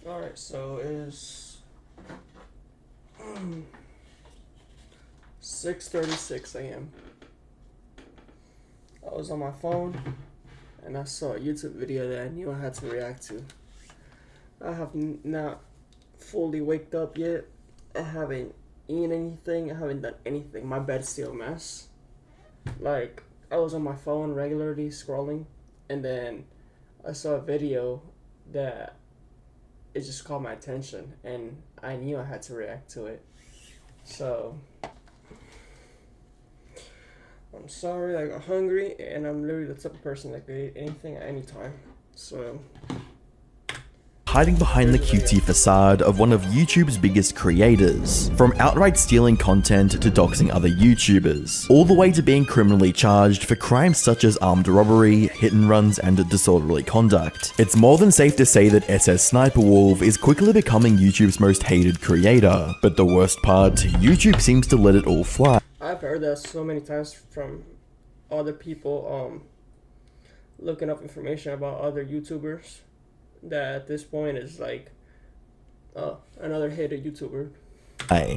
Alright, so it's 6:36 a.m. I was on my phone and I saw a YouTube video that I knew I had to react to. I have not fully waked up yet. I haven't eaten anything. I haven't done anything. My bed's still a mess. Like, I was on my phone regularly scrolling, and then I saw a video that it just caught my attention, and I knew I had to react to it. So I'm sorry, I got hungry, and I'm literally the type of person that could eat anything at any time. So hiding behind the cutesy facade of one of YouTube's biggest creators. From outright stealing content to doxing other YouTubers, all the way to being criminally charged for crimes such as armed robbery, hit and runs, and disorderly conduct. It's more than safe to say that SS Sniperwolf is quickly becoming YouTube's most hated creator. But the worst part, YouTube seems to let it all fly. I've heard that so many times from other people looking up information about other YouTubers, that at this point is like another hated YouTuber.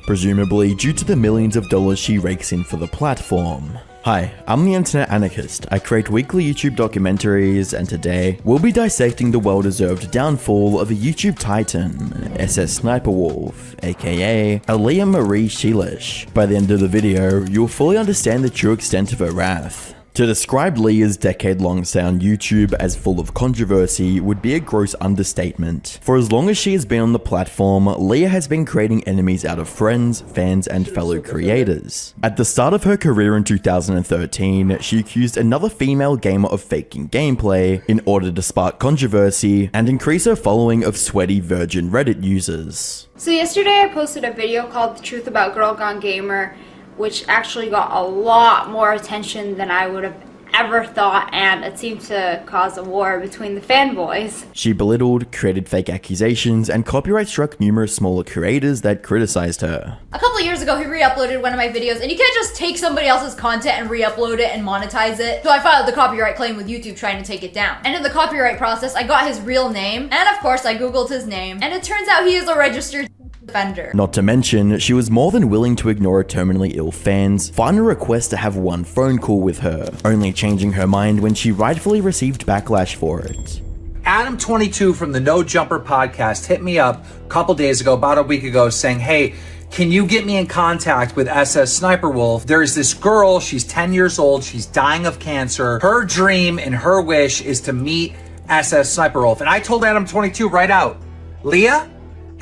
Presumably due to the millions of dollars she rakes in for the platform. Hi, I'm the Internet Anarchist. I create weekly YouTube documentaries, and today we'll be dissecting the well-deserved downfall of a YouTube titan, SS Sniperwolf, aka Aaliyah Marie Sheilish. By the end of the video, you'll fully understand the true extent of her wrath. To describe Leah's decade-long stay on YouTube as full of controversy would be a gross understatement. For as long as she has been on the platform, Leah has been creating enemies out of friends, fans, and fellow creators. At the start of her career in 2013, she accused another female gamer of faking gameplay in order to spark controversy and increase her following of sweaty virgin Reddit users. So yesterday I posted a video called The Truth About Girl Gone Gamer, which actually got a lot more attention than I would have ever thought, and it seemed to cause a war between the fanboys. She belittled, created fake accusations, and copyright struck numerous smaller creators that criticized her. A couple of years ago, he re-uploaded one of my videos, and you can't just take somebody else's content and re-upload it and monetize it. So I filed the copyright claim with YouTube trying to take it down. And in the copyright process, I got his real name, and of course I googled his name, and it turns out he is a registered offender. Not to mention, she was more than willing to ignore her terminally ill fans' final request to have one phone call with her, only changing her mind when she rightfully received backlash for it. Adam22 from the No Jumper podcast hit me up a couple days ago, about a week ago, saying, hey, can you get me in contact with SS Sniperwolf? There's this girl, she's 10 years old, she's dying of cancer. Her dream and her wish is to meet SS Sniperwolf. And I told Adam22 right out, Leah,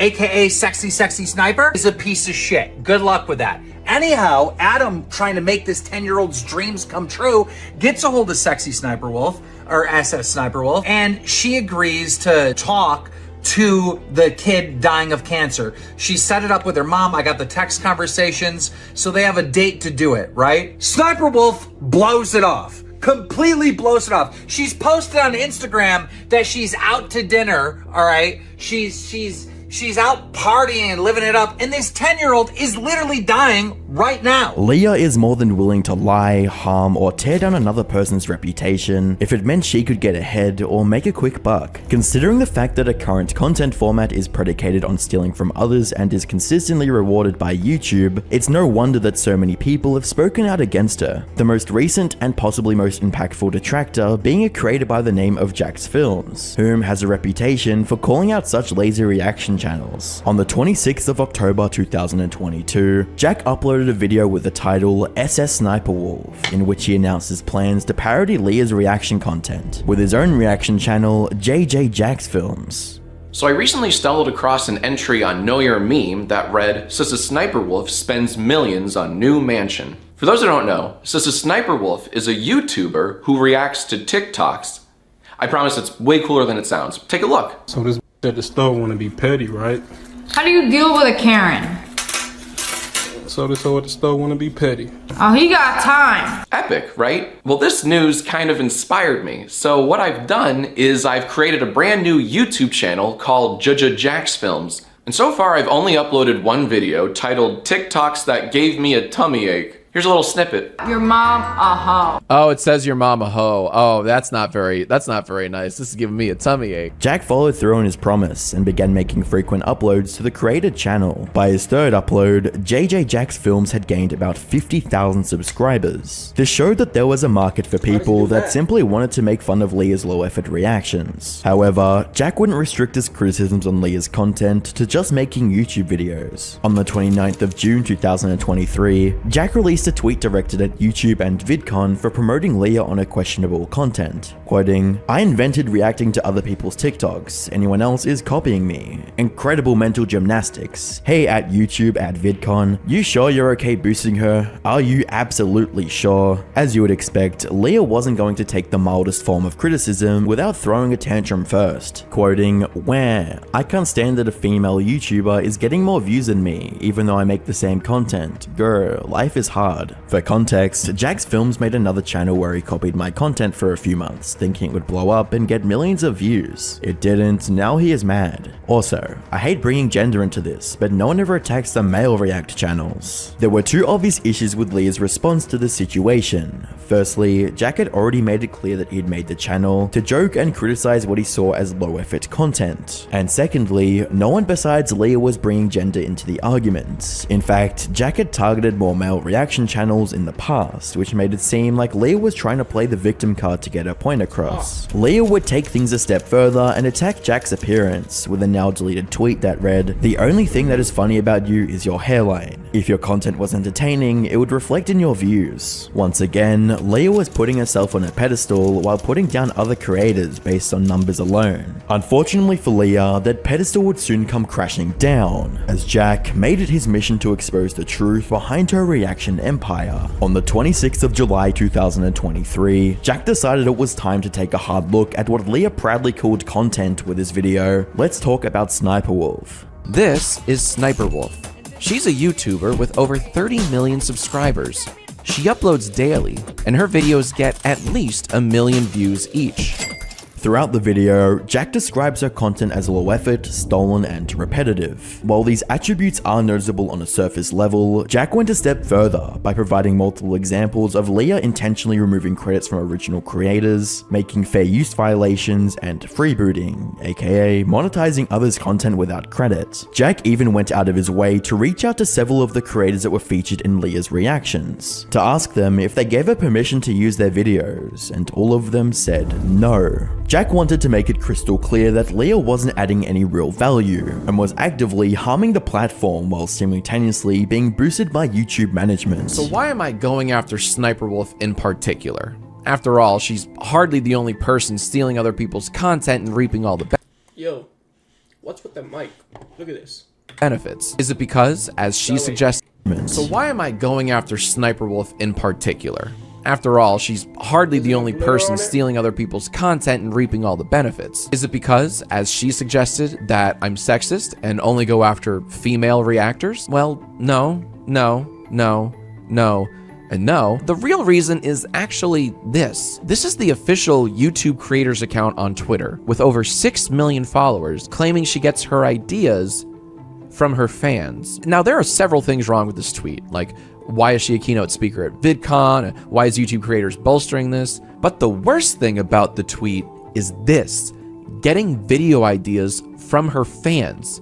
aka Sexy Sniper, is a piece of shit. Good luck with that. Anyhow, Adam, trying to make this 10-year-old's dreams come true, gets a hold of Sexy Sniperwolf, or SS Sniperwolf, and she agrees to talk to the kid dying of cancer. She set it up with her mom. I got the text conversations, so they have a date to do it, right? Sniperwolf blows it off. Completely blows it off. She's posted on Instagram that she's out to dinner, all right? She's out partying and living it up, and this 10-year-old is literally dying right now. Leah is more than willing to lie, harm, or tear down another person's reputation if it meant she could get ahead or make a quick buck. Considering the fact that her current content format is predicated on stealing from others and is consistently rewarded by YouTube, it's no wonder that so many people have spoken out against her. The most recent and possibly most impactful detractor being a creator by the name of Jax Films, whom has a reputation for calling out such lazy reaction channels. On the 26th of October 2022, Jack uploaded a video with the title SS Sniperwolf, in which he announced his plans to parody Leah's reaction content with his own reaction channel, JJ Jax Films. So I recently stumbled across an entry on Know Your Meme that read, Sissa Sniperwolf spends millions on new mansion. For those who don't know, Sissa Sniperwolf is a YouTuber who reacts to TikToks. I promise it's way cooler than it sounds. Take a look. So this at the store want to be petty, right? How do you deal with a Karen? So this hoe at the store want to be petty. Oh, he got time. Epic, right? Well, this news kind of inspired me. So what I've done is I've created a brand new YouTube channel called JJ Jax Films. And so far I've only uploaded one video titled TikToks That Gave Me a Tummy Ache. Here's a little snippet. Your mom a hoe. Oh, it says your mom a hoe. Oh, that's not very nice. This is giving me a tummy ache. Jack followed through on his promise and began making frequent uploads to the created channel. By his third upload, JJ Jack's Films had gained about 50,000 subscribers. This showed that there was a market for people that simply wanted to make fun of Leah's low effort reactions. However, Jack wouldn't restrict his criticisms on Leah's content to just making YouTube videos. On the 29th of June 2023, Jack released a tweet directed at YouTube and VidCon for promoting Leah on her questionable content, quoting, "I invented reacting to other people's TikToks. Anyone else is copying me. Incredible mental gymnastics. Hey at YouTube at VidCon, you sure you're okay boosting her? Are you absolutely sure?" As you would expect, Leah wasn't going to take the mildest form of criticism without throwing a tantrum first, quoting, "Wah, I can't stand that a female YouTuber is getting more views than me, even though I make the same content. Girl, life is hard." For context, Jack's Films made another channel where he copied my content for a few months, thinking it would blow up and get millions of views. It didn't, now he is mad. Also, I hate bringing gender into this, but no one ever attacks the male react channels. There were two obvious issues with Leah's response to the situation. Firstly, Jack had already made it clear that he'd made the channel to joke and criticize what he saw as low effort content. And secondly, no one besides Leah was bringing gender into the argument. In fact, Jack had targeted more male reaction channels in the past, which made it seem like Leah was trying to play the victim card to get her point across. Leah would take things a step further and attack Jack's appearance with a now deleted tweet that read, "The only thing that is funny about you is your hairline. If your content was entertaining, it would reflect in your views." Once again, Leah was putting herself on a pedestal while putting down other creators based on numbers alone. Unfortunately for Leah, that pedestal would soon come crashing down, as Jack made it his mission to expose the truth behind her reaction empire. On the 26th of July 2023, Jack decided it was time to take a hard look at what Leah proudly called content with his video, "Let's Talk About Sniper Wolf." This is Sniper Wolf. She's a YouTuber with over 30 million subscribers. She uploads daily, and her videos get at least 1 million views each. Throughout the video, Jack describes her content as low effort, stolen, and repetitive. While these attributes are noticeable on a surface level, Jack went a step further by providing multiple examples of Leah intentionally removing credits from original creators, making fair use violations, and freebooting, aka monetizing others' content without credit. Jack even went out of his way to reach out to several of the creators that were featured in Leah's reactions, to ask them if they gave her permission to use their videos, and all of them said no. Jack wanted to make it crystal clear that Leah wasn't adding any real value, and was actively harming the platform while simultaneously being boosted by YouTube management. So why am I going after Sniper Wolf in particular? After all, she's hardly the only person stealing other people's content and reaping all the Yo, what's with the mic? Look at this. benefits. Is it because, as she suggests, so why am I going after Sniper Wolf in particular? After all, she's hardly the only person stealing other people's content and reaping all the benefits. Is it because, as she suggested, that I'm sexist and only go after female reactors? Well, no, and no. The real reason is actually this. This is the official YouTube creators account on Twitter, with over 6 million followers, claiming she gets her ideas from her fans. Now, there are several things wrong with this tweet, like why is she a keynote speaker at VidCon? Why is YouTube creators bolstering this? But the worst thing about the tweet is this: getting video ideas from her fans.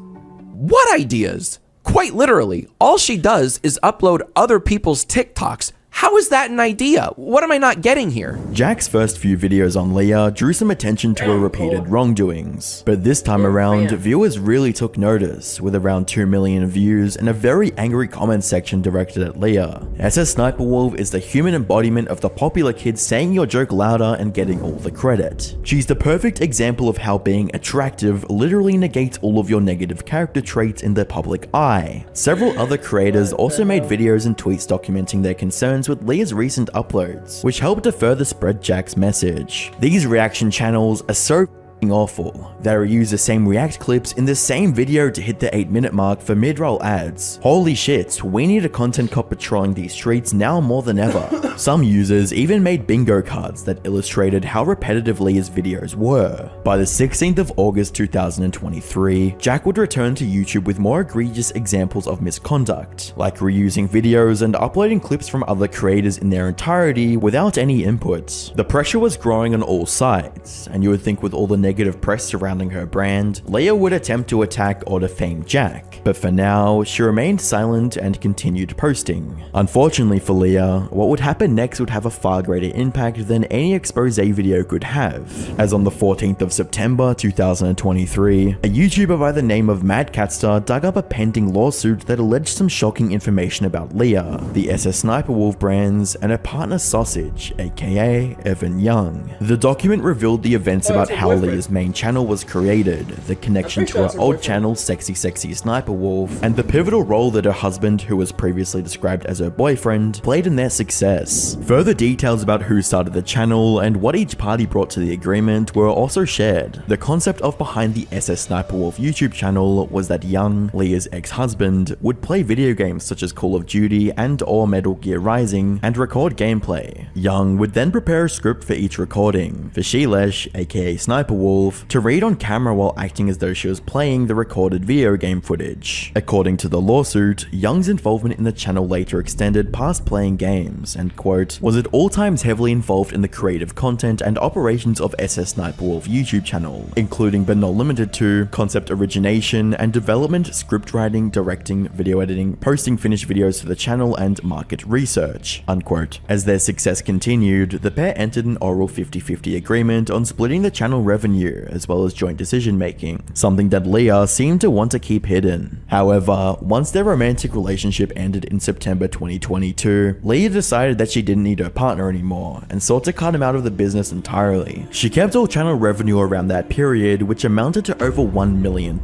What ideas? Quite literally, all she does is upload other people's TikToks. How is that an idea? What am I not getting here? Jack's first few videos on Leah drew some attention to her repeated wrongdoings, but this time around, viewers really took notice, with around 2 million views and a very angry comment section directed at Leah. SS Sniper Wolf is the human embodiment of the popular kid saying your joke louder and getting all the credit. She's the perfect example of how being attractive literally negates all of your negative character traits in the public eye. Several other creators also made videos and tweets documenting their concerns with Leah's recent uploads, which helped to further spread Jack's message. These reaction channels are so awful. They reuse the same React clips in the same video to hit the 8-minute mark for mid-roll ads. Holy shit, we need a content cop patrolling these streets now more than ever. Some users even made bingo cards that illustrated how repetitive Leah's videos were. By the 16th of August 2023, Jack would return to YouTube with more egregious examples of misconduct, like reusing videos and uploading clips from other creators in their entirety without any input. The pressure was growing on all sides, and you would think with all the negative press surrounding her brand, Leah would attempt to attack or defame Jack. But for now, she remained silent and continued posting. Unfortunately for Leah, what would happen next would have a far greater impact than any expose video could have, as on the 14th of September 2023, a YouTuber by the name of Mad Catstar dug up a pending lawsuit that alleged some shocking information about Leah, the SS Sniper Wolf brands, and her partner Sausage, aka Evan Young. The document revealed the events about how Leah's main channel was created, the connection to her old channel Sexy Sniper Wolf, and the pivotal role that her husband, who was previously described as her boyfriend, played in their success. Further details about who started the channel and what each party brought to the agreement were also shared. The concept of behind the SS Sniper Wolf YouTube channel was that Young, Leah's ex-husband, would play video games such as Call of Duty and or Metal Gear Rising and record gameplay. Young would then prepare a script for each recording, for Shailesh, aka Sniper Wolf, to read on camera while acting as though she was playing the recorded video game footage. According to the lawsuit, Young's involvement in the channel later extended past playing games and, quote, was at all times heavily involved in the creative content and operations of SS Sniper Wolf YouTube channel, including but not limited to concept origination and development, script writing, directing, video editing, posting finished videos to the channel, and market research, unquote. As their success continued, the pair entered an oral 50-50 agreement on splitting the channel revenue as well as joint decision making, something that Leah seemed to want to keep hidden. However, once their romantic relationship ended in September 2022, Leah decided that she didn't need her partner anymore and sought to cut him out of the business entirely. She kept all channel revenue around that period, which amounted to over $1 million,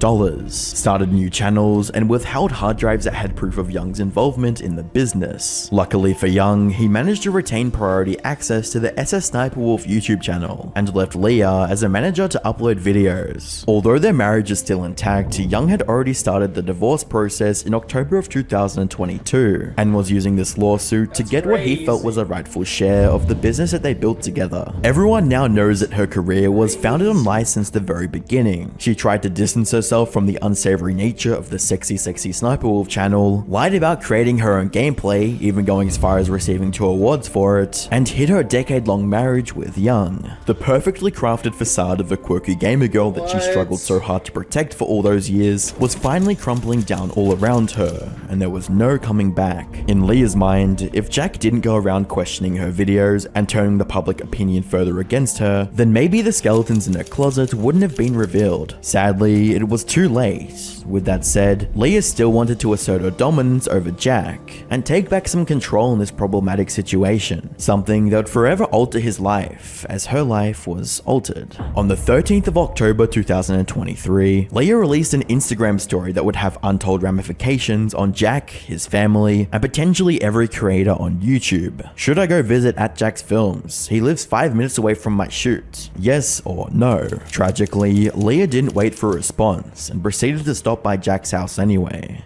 started new channels, and withheld hard drives that had proof of Young's involvement in the business. Luckily for Young, he managed to retain priority access to the SS Sniper Wolf YouTube channel and left Leah as a manager to upload videos. Although their marriage is still intact, Young had already started the divorce process in October of 2022 and was using this lawsuit to get what he felt was a rightful share of the business that they built together. Everyone now knows that her career was founded on lies since the very beginning. She tried to distance herself from the unsavory nature of the Sexy Sniper Wolf channel, lied about creating her own gameplay, even going as far as receiving 2 awards for it, and hid her decade-long marriage with Young. The perfectly crafted facade of a quirky gamer girl that she struggled so hard to protect for all those years was finally crumbling down all around her, and there was no coming back. In Leah's mind, if Jack didn't go around questioning her videos and turning the public opinion further against her, then maybe the skeletons in her closet wouldn't have been revealed. Sadly, it was too late. With that said, Leah still wanted to assert her dominance over Jack and take back some control in this problematic situation, something that would forever alter his life as her life was altered. On the 13th of October 2023, Leah released an Instagram story that would have untold ramifications on Jack, his family, and potentially every creator on YouTube. Should I go visit @JacksFilms? He lives 5 minutes away from my shoot. Yes or no? Tragically, Leah didn't wait for a response and proceeded to stop by Jack's house anyway.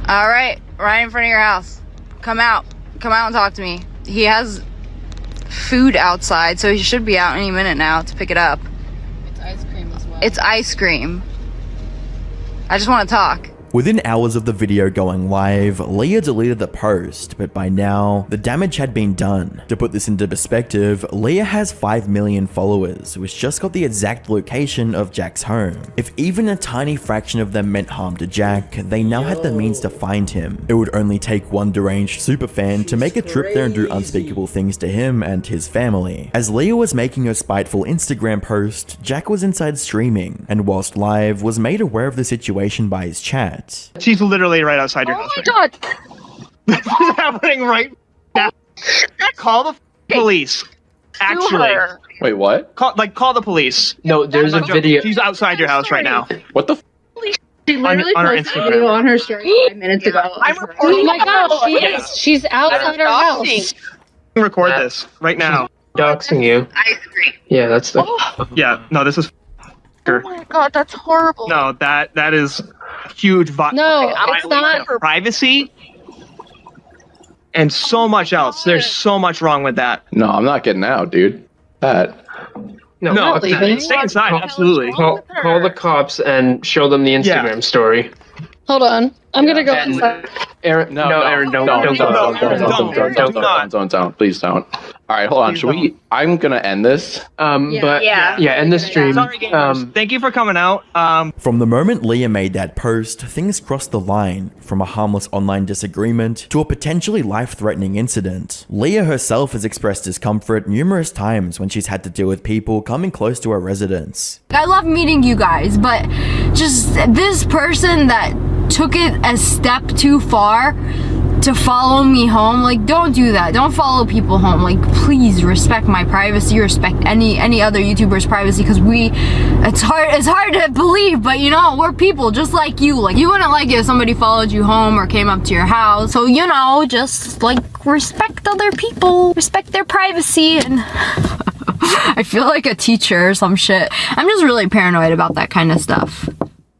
All right in front of your house. Come out and talk to me. He has food outside, so he should be out any minute now to pick it up. It's ice cream as well. It's ice cream. I just want to talk. Within hours of the video going live, Leah deleted the post, but by now, the damage had been done. To put this into perspective, Leah has 5 million followers, which just got the exact location of Jack's home. If even a tiny fraction of them meant harm to Jack, they now had the means to find him. It would only take one deranged superfan to make a trip there and do unspeakable things to him and his family. As Leah was making her spiteful Instagram post, Jack was inside streaming, and whilst live, was made aware of the situation by his chat. She's literally right outside your house. Oh my god! This is happening right now. Call the police. Actually. Wait, what? Call the police. No, there's a video. She's outside your house right now. What the? She literally on her posted a Instagram. video on her story 5 minutes ago. Oh my god, she is. She's outside her house. Record this right now. Doxing you. Ice cream. Yeah, that's the. Yeah, no, this is. Oh my god, that's horrible. No, that is a huge No, it's not. of privacy and so much else. There's so much wrong with that. No, I'm not getting out, dude. That. No, stay inside. Absolutely. Call the cops and show them the Instagram story. Hold on. I'm gonna go inside. Aaron, Aaron, don't. Don't, please don't. All right, hold on. Should we? I'm gonna end this. But end the stream. Sorry, gamers. Thank you for coming out. From the moment Leah made that post, things crossed the line from a harmless online disagreement to a potentially life-threatening incident. Leah herself has expressed discomfort numerous times when she's had to deal with people coming close to her residence. I love meeting you guys, but just this person that took it a step too far to follow me home, like, don't do that. Don't follow people home. Like, please respect my privacy, respect any other YouTuber's privacy, because it's hard to believe, but you know, we're people just like you. Like, you wouldn't like it if somebody followed you home or came up to your house. So, you know, just like respect other people, respect their privacy. And I feel like a teacher or some shit. I'm just really paranoid about that kind of stuff.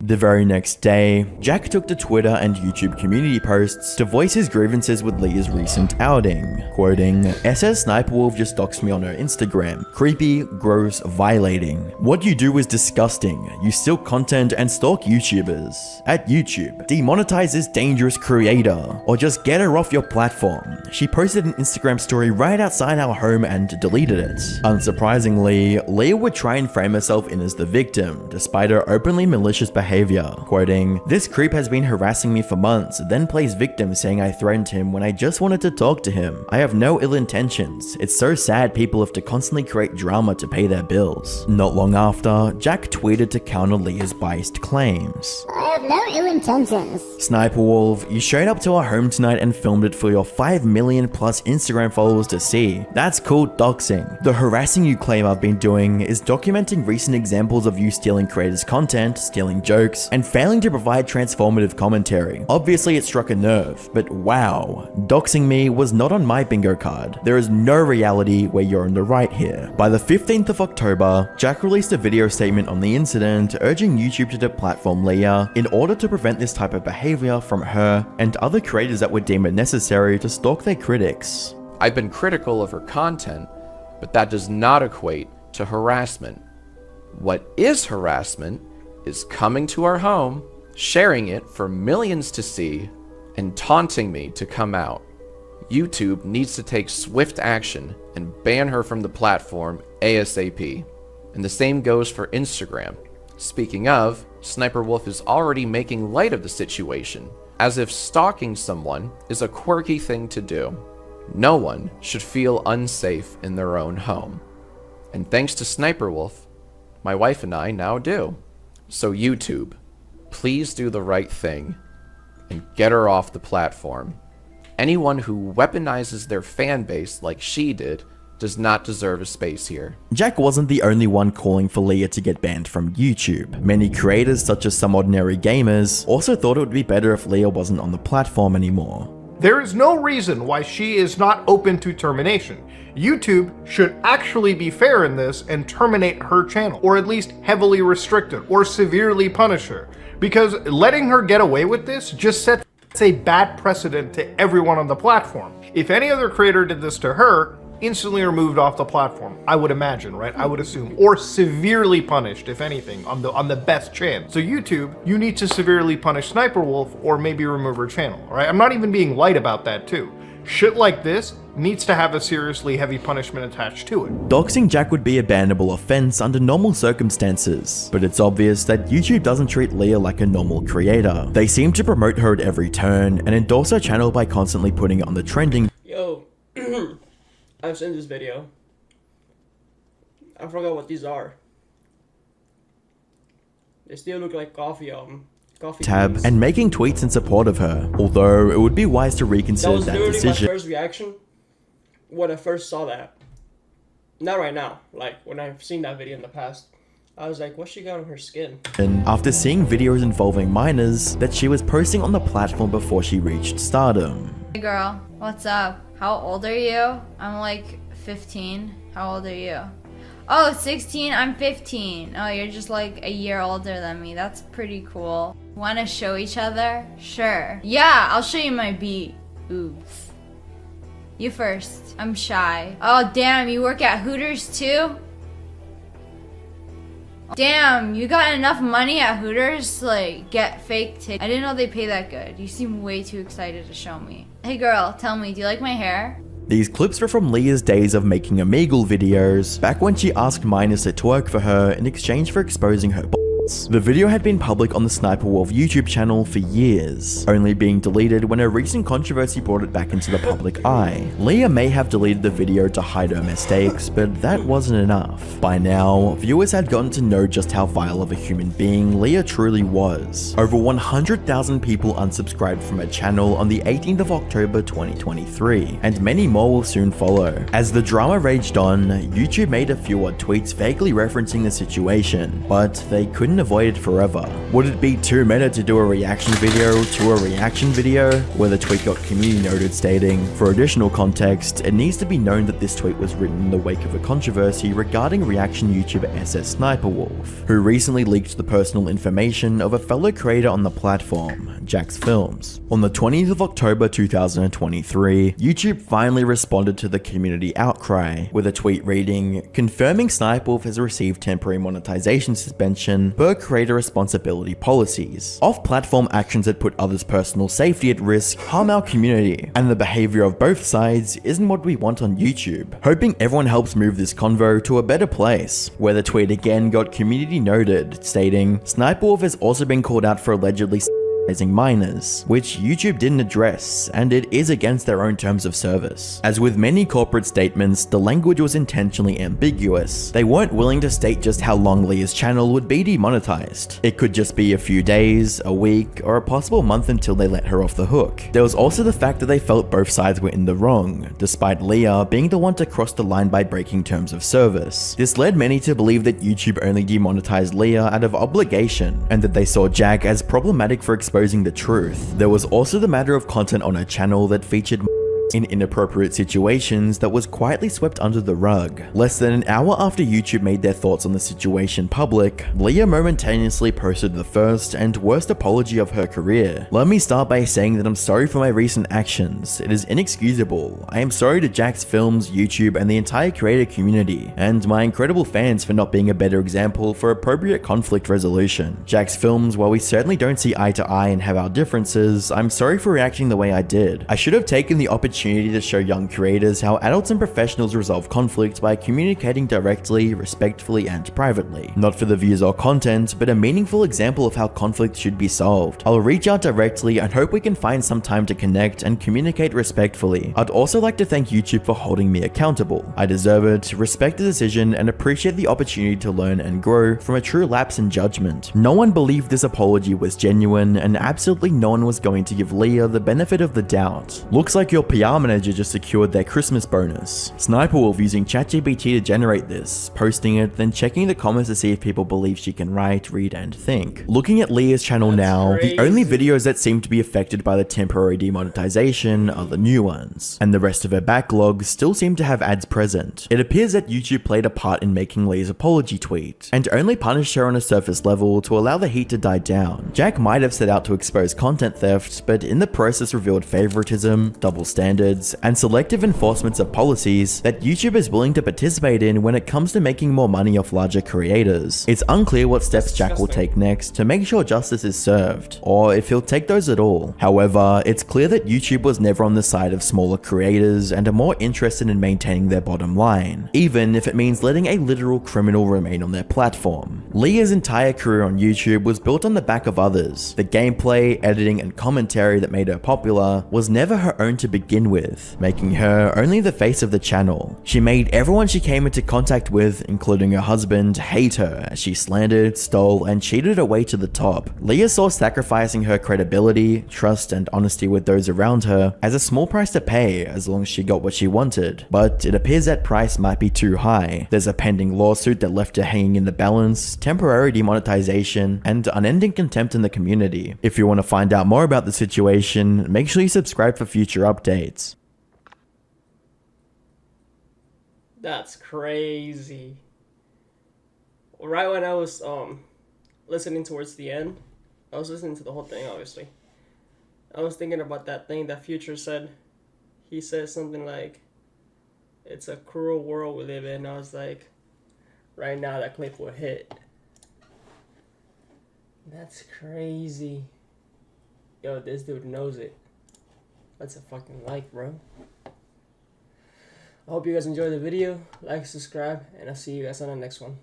The very next day, Jack took to Twitter and YouTube community posts to voice his grievances with Leah's recent outing, quoting, "SS Sniperwolf just doxed me on her Instagram. Creepy, gross, violating. What you do is disgusting. You steal content and stalk YouTubers. At YouTube, demonetize this dangerous creator, or just get her off your platform." She posted an Instagram story right outside our home and deleted it. Unsurprisingly, Leah would try and frame herself in as the victim, despite her openly malicious behavior, quoting, "This creep has been harassing me for months, then plays victim saying I threatened him when I just wanted to talk to him. I have no ill intentions. It's so sad people have to constantly create drama to pay their bills." Not long after, Jack tweeted to counter Leah's biased claims. "I have no ill intentions. Sniperwolf, you showed up to our home tonight and filmed it for your 5 million plus Instagram followers to see. That's called doxing. The harassing you claim I've been doing is documenting recent examples of you stealing creators' content, stealing jokes, and failing to provide transformative commentary. Obviously it struck a nerve, but wow, doxing me was not on my bingo card. There is no reality where you're in the right here." By the 15th of October, Jack released a video statement on the incident urging YouTube to deplatform Leah in order to prevent this type of behavior from her and other creators that would deem it necessary to stalk their critics. I've been critical of her content, but that does not equate to harassment. What is harassment is coming to our home, sharing it for millions to see, and taunting me to come out. YouTube needs to take swift action and ban her from the platform ASAP. And the same goes for Instagram. Speaking of, Sniperwolf is already making light of the situation, as if stalking someone is a quirky thing to do. No one should feel unsafe in their own home. And thanks to Sniperwolf, my wife and I now do. So YouTube, please do the right thing and get her off the platform. Anyone who weaponizes their fan base like she did does not deserve a space here. Jack wasn't the only one calling for Leah to get banned from YouTube. Many creators, such as Some Ordinary Gamers, also thought it would be better if Leah wasn't on the platform anymore. There is no reason why she is not open to termination. YouTube should actually be fair in this and terminate her channel, or at least heavily restrict it, or severely punish her. Because letting her get away with this just sets a bad precedent to everyone on the platform. If any other creator did this to her, instantly removed off the platform, I would imagine, right? I would assume, or severely punished, if anything, on the best chance. So YouTube, you need to severely punish Sniperwolf, or maybe remove her channel, right? I'm not even being light about that too. Shit like this needs to have a seriously heavy punishment attached to it. Doxing Jack would be a bannable offense under normal circumstances, but it's obvious that YouTube doesn't treat Leah like a normal creator. They seem to promote her at every turn and endorse her channel by constantly putting it on the trending. Yo, I've seen this video. I forgot what these are. They still look like coffee tab beans. and making tweets in support of her, although it would be wise to reconsider That was literally decision. my first reaction when I first saw that. Not right now, like when I've seen that video in the past. I was like, what's she got on her skin? And after seeing videos involving minors that she was posting on the platform before she reached stardom. Hey girl, what's up? How old are you? I'm like 15. How old are you? Oh, 16, I'm 15. Oh, you're just like a year older than me. That's pretty cool. Wanna show each other? Sure. Yeah, I'll show you my beat. Oops. You first. I'm shy. Oh, damn, you work at Hooters too? Damn, you got enough money at Hooters to like get fake tickets? I didn't know they pay that good. You seem way too excited to show me. Hey girl, tell me, do you like my hair? These clips were from Leah's days of making Omegle videos, back when she asked minors to twerk for her in exchange for exposing her balls. The video had been public on the Sniper Wolf YouTube channel for years, only being deleted when a recent controversy brought it back into the public eye. Leah may have deleted the video to hide her mistakes, but that wasn't enough. By now, viewers had gotten to know just how vile of a human being Leah truly was. Over 100,000 people unsubscribed from her channel on the 18th of October 2023, and many more will soon follow. As the drama raged on, YouTube made a few odd tweets vaguely referencing the situation, but they couldn't avoid it forever. Would it be too meta to do a reaction video to a reaction video? Where the tweet got community noted stating, for additional context, it needs to be known that this tweet was written in the wake of a controversy regarding reaction YouTuber SS Sniper Wolf, who recently leaked the personal information of a fellow creator on the platform, Jax Films. On the 20th of October 2023, YouTube finally responded to the community outcry with a tweet reading, confirming Sniper Wolf has received temporary monetization suspension per creator responsibility policies. Off-platform actions that put others' personal safety at risk harm our community, and the behavior of both sides isn't what we want on YouTube. Hoping everyone helps move this convo to a better place, where the tweet again got community noted, stating, Sniper Wolf has also been called out for allegedly minors, which YouTube didn't address, and it is against their own terms of service. As with many corporate statements, the language was intentionally ambiguous. They weren't willing to state just how long Leah's channel would be demonetized. It could just be a few days, a week, or a possible month until they let her off the hook. There was also the fact that they felt both sides were in the wrong, despite Leah being the one to cross the line by breaking terms of service. This led many to believe that YouTube only demonetized Leah out of obligation, and that they saw Jack as problematic for exposing the truth. There was also the matter of content on her channel that featured in inappropriate situations that was quietly swept under the rug. Less than an hour after YouTube made their thoughts on the situation public, Leah momentaneously posted the first and worst apology of her career. Let me start by saying that I'm sorry for my recent actions. It is inexcusable. I am sorry to Jax Films, YouTube, and the entire creator community, and my incredible fans for not being a better example for appropriate conflict resolution. Jax Films, while we certainly don't see eye to eye and have our differences, I'm sorry for reacting the way I did. I should have taken the opportunity to show young creators how adults and professionals resolve conflict by communicating directly, respectfully, and privately. Not for the views or content, but a meaningful example of how conflict should be solved. I'll reach out directly and hope we can find some time to connect and communicate respectfully. I'd also like to thank YouTube for holding me accountable. I deserve it, respect the decision, and appreciate the opportunity to learn and grow from a true lapse in judgment. No one believed this apology was genuine, and absolutely no one was going to give Leah the benefit of the doubt. Looks like your PR manager just secured their Christmas bonus. Sniper Wolf using ChatGPT to generate this, posting it, then checking the comments to see if people believe she can write, read, and think. Looking at Leah's channel now, the only videos that seem to be affected by the temporary demonetization are the new ones, and the rest of her backlog still seem to have ads present. It appears that YouTube played a part in making Leah's apology tweet, and only punished her on a surface level to allow the heat to die down. Jack might have set out to expose content theft, but in the process revealed favoritism, double standards, and selective enforcements of policies that YouTube is willing to participate in when it comes to making more money off larger creators. It's unclear what steps Jack will take next to make sure justice is served, or if he'll take those at all. However, it's clear that YouTube was never on the side of smaller creators and are more interested in maintaining their bottom line, even if it means letting a literal criminal remain on their platform. Leah's entire career on YouTube was built on the back of others. The gameplay, editing, and commentary that made her popular was never her own to begin with, making her only the face of the channel. She made everyone she came into contact with, including her husband, hate her as she slandered, stole, and cheated her way to the top. Leah saw sacrificing her credibility, trust, and honesty with those around her as a small price to pay as long as she got what she wanted, but it appears that price might be too high. There's a pending lawsuit that left her hanging in the balance, temporary demonetization, and unending contempt in the community. If you want to find out more about the situation, make sure you subscribe for future updates. That's crazy. right when I was listening towards the end, I was listening to the whole thing, obviously. I was thinking about that thing that Future said. He said something like, "It's a cruel world we live in." I was like, right now that clip will hit. That's crazy. Yo, this dude knows it. That's a fucking like, bro. I hope you guys enjoyed the video. Like, subscribe, and I'll see you guys on the next one.